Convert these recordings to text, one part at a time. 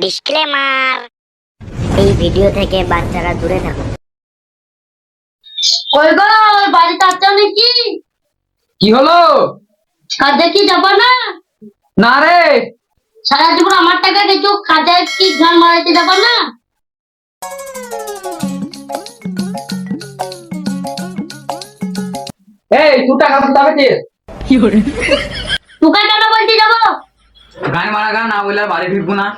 Disclaimer, এই video থেকে বাচ্চারা দূরে থাকুন। কই গো, বাড়িতে আছো নাকি? কি হলো? কাজে কি যাবো না? না রে। সারা জীবন আমার টাকা কিছু কাজে কি গান মারাইতে যাবো না? এই তুই টাকা ফুটাবে কে? তোকে কেন বলতে যাবো? গান মারা গান না বললে বাড়ি ফিরবো না।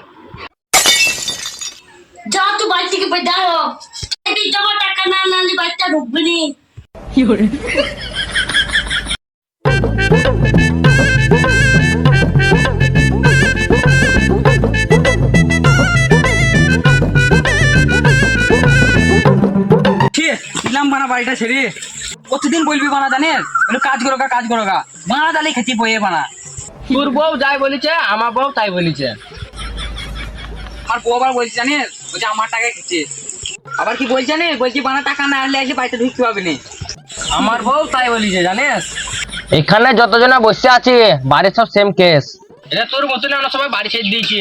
যা তুই বাড়ি থেকে বেদাও, এই জমা টাকা না নালে বাচ্চা ঢুকবে নি। দিলাম বানা বাড়িটা ছেড়ে প্রতিদিন বলবি বানা জানিস কাজ করো কাজ করো বানা তাহলে খেতে বইয়ে বানা। তোর বউ যাই বলেছে, আমার বউ তাই বলেছে। আমার বউ আবার বলছে জানিস বলছে আমার টাকা খেছে, আবার কি বলছে জানিস বলছি বানা টাকা না আনলে এসে বাড়িতে ঢুকতে পারবি না। আমার বউ তাই বলেছে জানিস। এখানে যতজনা বসে আছে বাড়ির সব সেম কেস। এটা তোর মতন আমরা সবাই বাড়ি ছেড়ে দিয়েছি।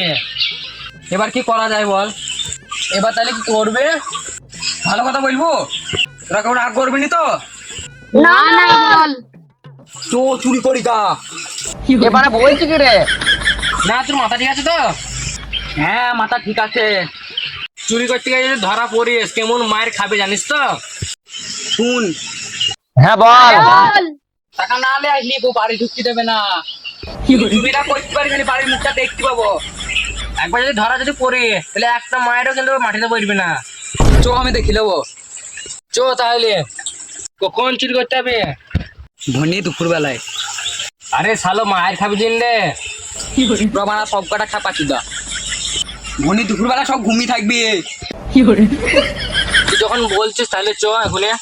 এবার কি করা যায় বল? এবার তাহলে কি করবে? ভালো কথা বলবো, তোরা কেউ রাগ করবি না তো? না না বল। তো চুরি করি কা এবারে বলছি কি রে? না তোর মাথা ঠিক আছে তো? হ্যাঁ মাথা ঠিক আছে। চুরি করতে গিয়ে যদি ধরা পড়িস কেমন মায়ের খাবে জানিস তো? শুন, হ্যাঁ বল। টাকা না আনলে আসলি বউ বাড়ি ঢুকতে দেবে না। সুবিধা করতে পারি খালি বাড়ির মুখটা দেখতে পাবো। একবার যদি ধরা যদি পড়ি তাহলে একটা মায়েরও কিন্তু মাটিতে পড়বে না। চো আমি দেখি নেবো। চো তাহলে কখন চুরি করতে হবে? ধনী দুপুর বেলায়। আরে শালো মায়ের খাবি দিন রে। প্রমাণ সব কটা খাপা চুদা। ধনী দুপুর বেলা সব ঘুমিয়ে থাকবি। তুই যখন বলছিস তাহলে চো এখনই।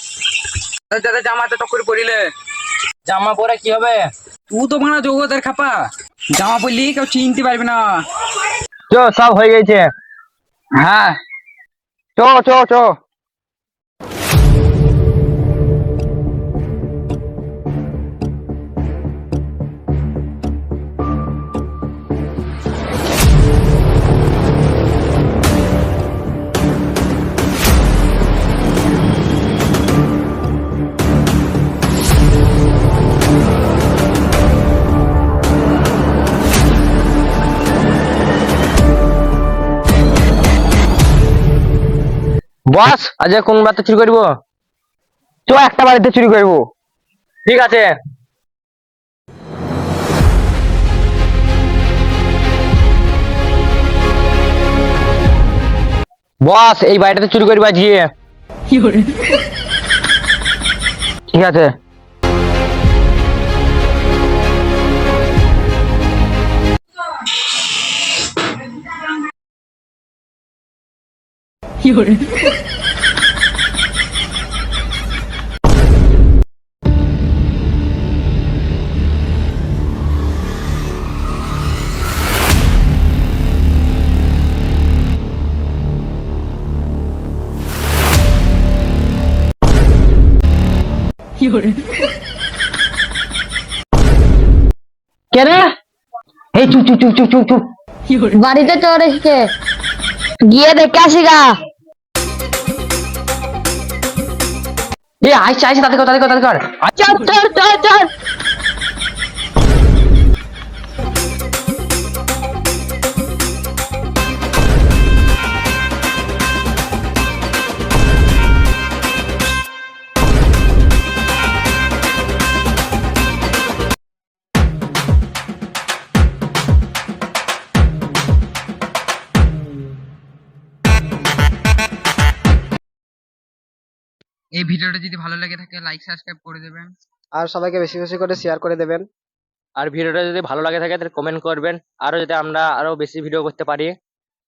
যাতে জামাতে টক্কর পড়িলে জামা পরে কি হবে? তুই তো ভাড়া জগতের খাপা, জামা পরলি কেউ চিনতে পারবি না। চো সব হয়ে গেছে। হ্যাঁ চো চো চো। বস আজ কোন বাড়িতে চুরি করবো? চো একটা বাড়িতে চুরি করবো। ঠিক আছে। বস এই বাড়িটাতে চুরি করবো আজকে। ঠিক আছে। কেন? এই চুপ চুপ চুপ চুপ চুপ চুপ। বাড়িতে চোর এসেছে, গিয়ে দেখে আসি গা। এ আইসে আইসে তাদের কর তাদের কর তাদের কর। চল চল চল চল। এই ভিডিওটা যদি ভালো লেগে থাকে লাইক সাবস্ক্রাইব করে দেবেন। আর সবাইকে বেশি বেশি করে শেয়ার করে দেবেন। আর ভিডিওটা যদি ভালো লাগে থাকে তাহলে কমেন্ট করবেন, আরো যাতে আমরা আরো বেশি ভিডিও করতে পারি।